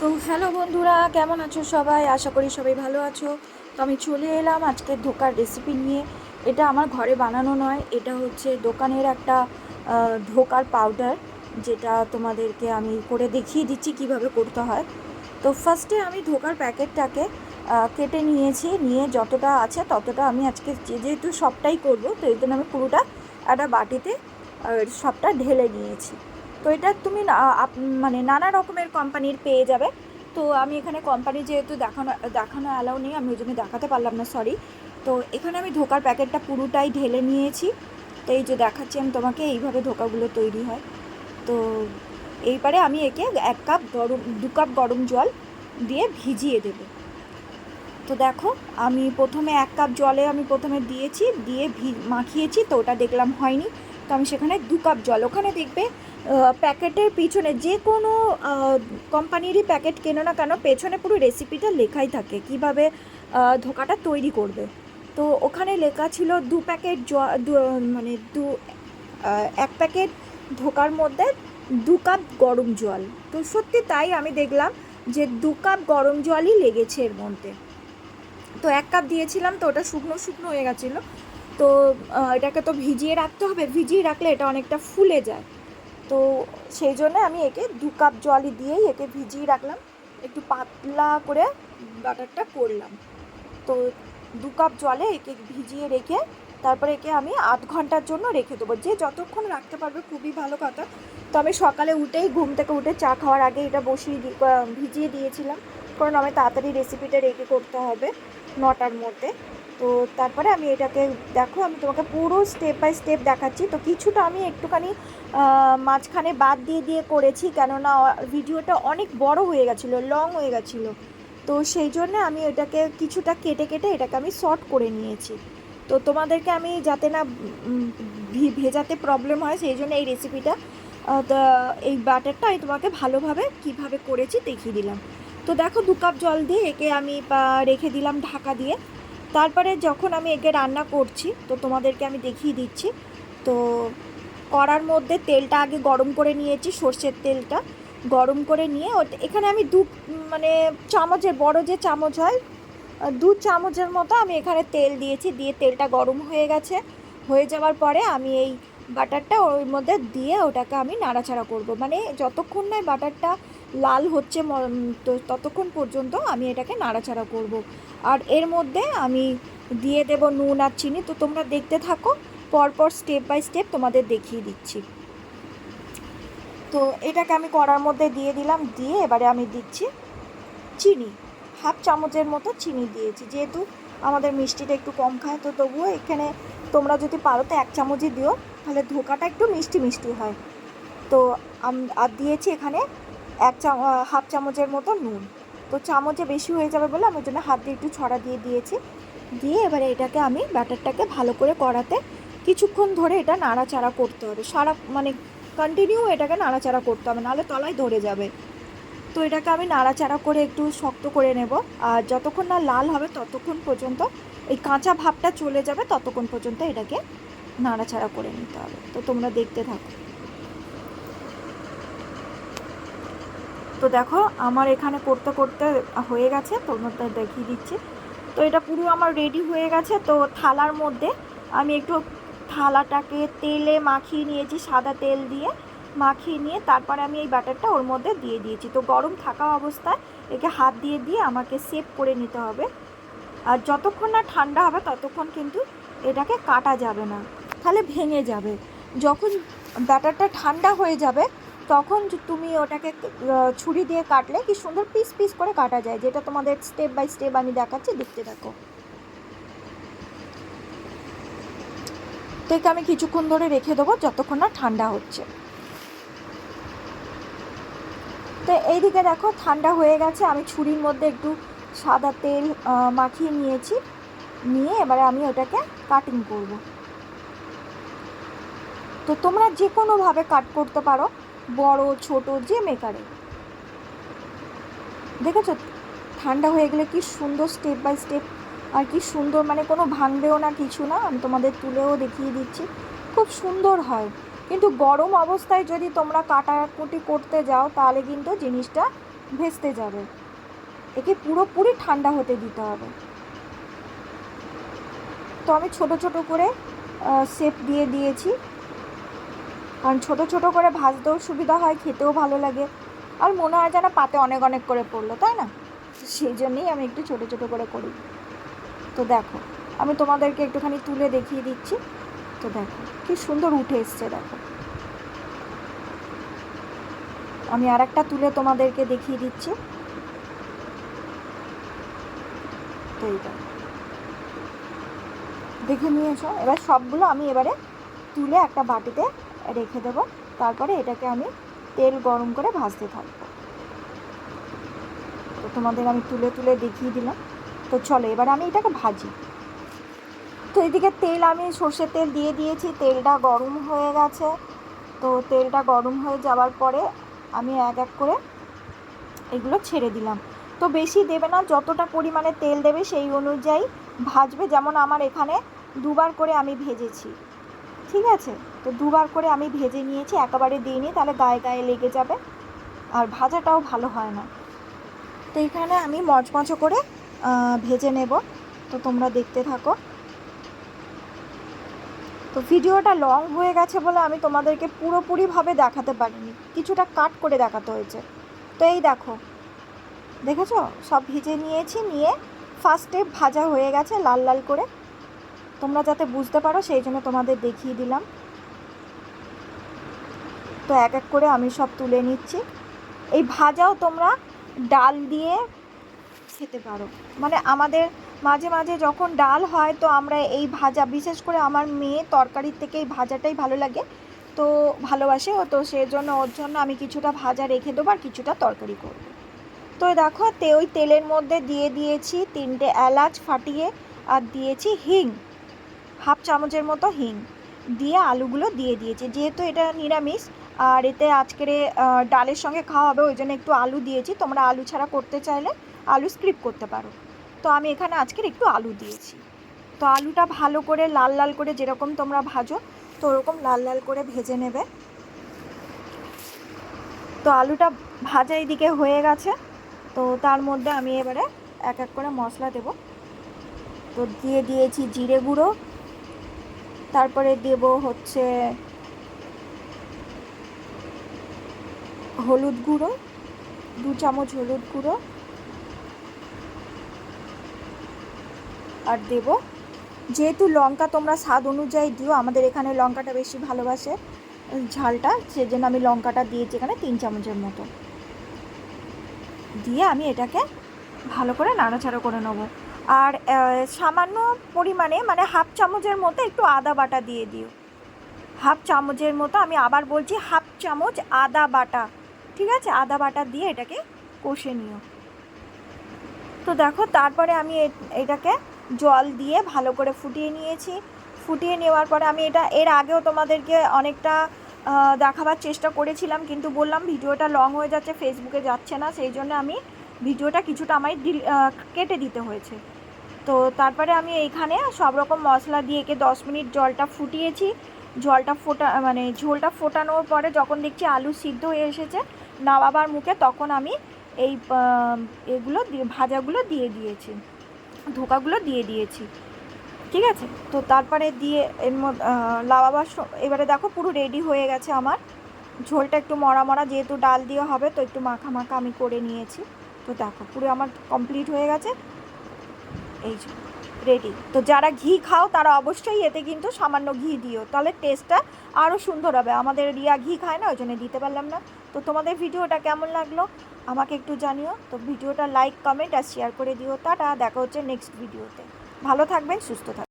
তো হ্যালো বন্ধুরা, কেমন আছো সবাই? আশা করি সবাই ভালো আছো। তো আমি চলে এলাম আজকে ধোকার রেসিপি নিয়ে। এটা আমার ঘরে বানানো নয়, এটা হচ্ছে দোকানের একটা ধোকার পাউডার, যেটা তোমাদেরকে আমি করে দেখিয়ে দিচ্ছি কিভাবে করতে হয়। তো ফার্স্টে আমি ধোকার প্যাকেটটাকে কেটে নিয়েছি, নিয়ে যতটা আছে ততটা আমি আজকে যেহেতু সবটাই করব, তো এই জন্য আমি পুরোটা একটা বাটিতে সবটা ঢেলে নিয়েছি। তো এটা তুমি মানে নানা রকমের কোম্পানির পেয়ে যাবে। তো আমি এখানে কোম্পানি যেহেতু দেখানো দেখানো অ্যালাউ নেই, আমি ওই জন্য দেখাতে পারলাম না, সরি। তো এখানে আমি ধোকার প্যাকেটটা পুরোটাই ঢেলে নিয়েছি। তো এই যে দেখাচ্ছি আমি তোমাকে, এইভাবে ধোকাগুলো তৈরি হয়। তো এইবারে আমি একে 2 কাপ গরম জল দিয়ে ভিজিয়ে দেবো। তো দেখো, আমি প্রথমে 1 কাপ জলে আমি প্রথমে দিয়েছি, দিয়ে মাখিয়েছি, তো ওটা দেখলাম হয়নি। তো আমি সেখানে 2 কাপ জল, ওখানে দেখবে প্যাকেটের পিছনে যে কোনো কোম্পানিরই প্যাকেট কেনো না কেন, পেছনে পুরো রেসিপিটা লেখাই থাকে কীভাবে ধোকাটা তৈরি করবে। তো ওখানে লেখা ছিল 2 প্যাকেট মানে 1 প্যাকেট ধোকার মধ্যে 2 কাপ গরম জল। তো সত্যি তাই, আমি দেখলাম যে 2 কাপ গরম জলই লেগেছে এর মধ্যে। তো 1 কাপ দিয়েছিলাম, তো ওটা শুকনো শুকনো হয়ে গেছিলো। তো এটাকে তো ভিজিয়ে রাখতে হবে, ভিজিয়ে রাখলে এটা অনেকটা ফুলে যায়। তো সেই জন্য আমি একে 2 কাপ জলই দিয়েই একে ভিজিয়ে রাখলাম, একটু পাতলা করে বাটারটা করলাম। তো 2 কাপ জলে একে ভিজিয়ে রেখে তারপরে একে আমি 8 ঘন্টার জন্য রেখে দেবো। যে যতক্ষণ রাখতে পারবে খুবই ভালো কথা। তো আমি সকালে উঠেই, ঘুম থেকে উঠে চা খাওয়ার আগে এটা ভিজিয়ে দিয়েছিলাম, কারণ আমি তাড়াতাড়ি রেসিপিটা রেডি করতে হবে 9টার মধ্যে। তো তারপরে আমি এটাকে, দেখো আমি তোমাকে পুরো স্টেপ বাই স্টেপ দেখাচ্ছি। তো কিছুটা আমি একটুখানি মাঝখানে বাদ দিয়ে দিয়ে করেছি, কেননা ভিডিওটা অনেক বড় হয়ে গেছিলো, লং হয়ে গেছিলো। তো সেই জন্য আমি এটাকে কিছুটা কেটে কেটে এটাকে আমি শর্ট করে নিয়েছি। তো তোমাদেরকে আমি যাতে না ভেজাতে প্রবলেম হয়, সেই জন্য এই রেসিপিটা, এই বাটারটা আমি তোমাকে ভালোভাবে কিভাবে করেছি দেখিয়ে দিলাম। তো দেখো, 2 কাপ জল দিয়ে একে আমি রেখে দিলাম ঢাকা দিয়ে। তারপরে যখন আমি একে রান্না করছি, তো তোমাদেরকে আমি দেখিয়ে দিচ্ছি। তো কড়ার মধ্যে তেলটা আগে গরম করে নিয়েছি, সর্ষের তেলটা গরম করে নিয়ে এখানে আমি মানে চামচের, বড় যে চামচ হয়, 2 চামচের মতো আমি এখানে তেল দিয়েছি। দিয়ে তেলটা গরম হয়ে গেছে, হয়ে যাওয়ার পরে আমি এই বাটারটা ওর মধ্যে দিয়ে ওটাকে আমি নাড়াচাড়া করব। মানে যতক্ষণ না বাটারটা লাল হচ্ছে, তো ততক্ষণ পর্যন্ত আমি এটাকে নাড়াচাড়া করব। আর এর মধ্যে আমি দিয়ে দেব নুন আর চিনি। তো তোমরা দেখতে থাকো, পরপর স্টেপ বাই স্টেপ তোমাদের দেখিয়ে দিচ্ছি। তো এটাকে আমি কড়ার মধ্যে দিয়ে দিলাম, দিয়ে এবারে আমি দিচ্ছি চিনি। 1/2 চামচের মতো চিনি দিয়েছি, যেহেতু আমাদের মিষ্টিটা একটু কম খায়। তো তবুও এখানে তোমরা যদি পারো তো 1 চামচই দিও, তাহলে ধোকাটা একটু মিষ্টি মিষ্টি হয়। তো আর দিয়েছি এখানে 1/2 চামচের মতো নুন। তো চামচে বেশি হয়ে যাবে বলে আমি ওই জন্য হাত দিয়ে একটু ছড়া দিয়ে দিয়েছি। দিয়ে এবারে এটাকে আমি ব্যাটারটাকে ভালো করে কড়াতে কিছুক্ষণ ধরে এটা নাড়াচাড়া করতে হবে, মানে কন্টিনিউ এটাকে নাড়াচাড়া করতে হবে, নাহলে তলায় ধরে যাবে। তো এটাকে আমি নাড়াচাড়া করে একটু শক্ত করে নেব। আর যতক্ষণ না লাল হবে ততক্ষণ পর্যন্ত, এই কাঁচা ভাবটা চলে যাবে ততক্ষণ পর্যন্ত এটাকে নাড়াচাড়া করে নিতে হবে। তো তোমরা দেখতে থাকো। তো দেখো, আমার এখানে করতে করতে হয়ে গেছে, তোমাদের দেখিয়ে দিচ্ছি। তো এটা পুরো আমার রেডি হয়ে গেছে। তো থালার মধ্যে আমি একটু থালাটাকে তেলে মাখিয়ে নিয়েছি, সাদা তেল দিয়ে মাখিয়ে নিয়ে তারপরে আমি এই ব্যাটারটা ওর মধ্যে দিয়ে দিয়েছি। তো গরম থাকা অবস্থায় একে হাত দিয়ে দিয়ে আমাকে সেভ করে নিতে হবে। আর যতক্ষণ না ঠান্ডা হবে ততক্ষণ কিন্তু এটাকে কাটা যাবে না, তাহলে ভেঙে যাবে। যখন ব্যাটারটা ঠান্ডা হয়ে যাবে তখন তুমি ওটাকে ছুরি দিয়ে কাটলে কি সুন্দর পিস পিস করে কাটা যায়, যেটা তোমাদের স্টেপ বাই স্টেপ আমি দেখাচ্ছি, দেখতে থাকো। তো একে আমি কিছুক্ষণ ধরে রেখে দেবো যতক্ষণ না ঠান্ডা হচ্ছে। তো এইদিকে দেখো, ঠান্ডা হয়ে গেছে। আমি ছুরির মধ্যে একটু সাদা তেল মাখিয়ে নিয়েছি, নিয়ে এবারে আমি ওটাকে কাটিং করব। তো তোমরা যে কোনোভাবে কাট করতে পারো, বড় ছোট যে মেকারে। দেখেছো ঠান্ডা হয়ে গেলে কি সুন্দর স্টেপ বাই স্টেপ, আর কি সুন্দর, মানে কোনো ভাঙবেও না, কিছু না। আমি তোমাদের তুলেও দেখিয়ে দিচ্ছি, খুব সুন্দর হয়। কিন্তু গরম অবস্থায় যদি তোমরা কাটাকুটি করতে যাও তাহলে কিন্তু জিনিসটা ভেস্তে যাবে। একে পুরোপুরি ঠান্ডা হতে দিতে হবে। তো আমি ছোট ছোট করে শেপ দিয়ে দিয়েছি, কারণ ছোট ছোট করে ভাজতেও সুবিধা হয়, খেতেও ভালো লাগে, আর মনে হয় যেন পাতে অনেক অনেক করে পড়লো, তাই না? সেই জন্যেই আমি একটু ছোট ছোট করে করি। তো দেখো, আমি তোমাদেরকে একটুখানি তুলে দেখিয়ে দিচ্ছি। তো দেখো কি সুন্দর উঠে এসছে, দেখো। আমি আর একটা তুলে তোমাদেরকে দেখিয়ে দিচ্ছি। তো এইটা দেখে নিয়েছো। এবার সবগুলো আমি এবারে তুলে একটা বাটিতে রেখে দেবো। তারপরে এটাকে আমি তেল গরম করে ভাজতে থাকবো। তো তোমাদের আমি তুলে তুলে দেখিয়ে দিলাম। তো চলো এবার আমি এটাকে ভাজি। তো এদিকে তেল, আমি সর্ষের তেল দিয়ে দিয়েছি, তেলটা গরম হয়ে গেছে। তো তেলটা গরম হয়ে যাওয়ার পরে আমি এক এক করে এগুলো ছেড়ে দিলাম। তো বেশি দেবে না, যতটা পরিমাণে তেল দেবে সেই অনুযায়ী ভাজবে। যেমন আমার এখানে দুবার করে আমি ভেজেছি, ঠিক আছে? তো দুবার করে আমি ভেজে নিয়েছি, একেবারে দিইনি, তাহলে গায়ে গায়ে লেগে যাবে আর ভাজাটাও ভালো হয় না। তো এখানে আমি মচমচো করে ভেজে নেব। তো তোমরা দেখতে থাকো। তো ভিডিওটা লং হয়ে গেছে বলে আমি তোমাদেরকে পুরোপুরিভাবে দেখাতে পারিনি, কিছুটা কাট করে দেখাতে হয়েছে। তো এই দেখো, দেখেছো সব ভেজে নিয়েছি, নিয়ে ফার্স্টে ভাজা হয়ে গেছে লাল লাল করে। তোমরা যাতে বুঝতে পারো সেই জন্য তোমাদের দেখিয়ে দিলাম। তো এক এক করে আমি সব তুলে নিচ্ছি। এই ভাজাও তোমরা ডাল দিয়ে খেতে পারো, মানে আমাদের মাঝে মাঝে যখন ডাল হয় তো আমরা এই ভাজা, বিশেষ করে আমার মেয়ে তরকারির থেকে এই ভাজাটাই ভালো লাগে, তো ভালোবাসে ও, তো সেই জন্য ওর জন্য আমি কিছুটা ভাজা রেখে দেবো আর কিছুটা তরকারি করবো। তো দেখো ওই তেলের মধ্যে দিয়ে দিয়েছি 3টে এলাচ ফাটিয়ে, আর দিয়েছি হিং, হাফ চামচের মতো হিং দিয়ে আলুগুলো দিয়ে দিয়েছি। যেহেতু এটা নিরামিষ আর এতে আজকের ডালের সঙ্গে খাওয়া হবে, ওই জন্য একটু আলু দিয়েছি। তোমরা আলু ছাড়া করতে চাইলে আলু স্কিপ করতে পারো। তো আমি এখানে আজকের একটু আলু দিয়েছি। তো আলুটা ভালো করে লাল লাল করে, যেরকম তোমরা ভাজো তো ওরকম লাল লাল করে ভেজে নেবে। তো আলুটা ভাজা এদিকে হয়ে গেছে। তো তার মধ্যে আমি এবারে এক এক করে মশলা দেব। তো দিয়ে দিয়েছি জিরে গুঁড়ো, তারপরে দেব হচ্ছে হলুদ গুঁড়ো, 2 চামচ হলুদ গুঁড়ো, আর দেব, যেহেতু লঙ্কা তোমরা স্বাদ অনুযায়ী দিও, আমাদের এখানে লঙ্কাটা বেশি ভালোবাসে ঝালটা, সেজন্য আমি লঙ্কাটা দিয়েছি এখানে 3 চামচের মতো। দিয়ে আমি এটাকে ভালো করে নাড়াচাড়া করে নেব। আর সামান্য পরিমাণে, মানে হাফ চামচের মতো একটু আদা বাটা দিয়ে দিও, হাফ চামচের মতো, আমি আবার বলছি হাফ চামচ আদা বাটা, ঠিক আছে? আদা বাটা দিয়ে এটাকে কষে নিও। তো দেখো তারপরে আমি এটাকে জল দিয়ে ভালো করে ফুটিয়ে নিয়েছি। ফুটিয়ে নেওয়ার পরে আমি এটা এর আগেও তোমাদেরকে অনেকটা দেখাবার চেষ্টা করেছিলাম, কিন্তু বললাম ভিডিওটা লং হয়ে যাচ্ছে, ফেসবুকে যাচ্ছে না, সেই জন্য আমি ভিডিওটা কিছুটা আমায় কেটে দিতে হয়েছে। তো তারপরে আমি এইখানে সব রকম মশলা দিয়ে একে 10 মিনিট জলটা ফুটিয়েছি। জলটা মানে ঝোলটা ফোটানোর পরে যখন দেখছি আলু সিদ্ধ হয়ে এসেছে নামাবার মুখে, তখন আমি এই এগুলো ভাজাগুলো দিয়ে দিয়েছি, ধোকাগুলো দিয়ে দিয়েছি, ঠিক আছে? তো তারপরে দিয়ে এর মধ্যে লাবাবার, এবারে দেখো পুরো রেডি হয়ে গেছে আমার ঝোলটা। একটু মরা মরা, যেহেতু ডাল দিয়ে হবে তো একটু মাখা মাখা আমি করে নিয়েছি। তো দেখো পুরো আমার কমপ্লিট হয়ে গেছে, এই যে রেডি। তো যারা ঘি খাও তারা অবশ্যই এতে কিন্তু সামান্য ঘি দিও, তাহলে টেস্টটা আরও সুন্দর হবে। আমাদের রিয়া ঘি খায় না, ওই জন্য দিতে পারলাম না। তো তোমাদের ভিডিওটা কেমন লাগলো আমাকে একটু জানিও। তো ভিডিওটা লাইক, কমেন্ট আর শেয়ার করে দিও। টাটা, দেখা হচ্ছে নেক্সট ভিডিওতে। ভালো থাকবেন, সুস্থ থাকবেন।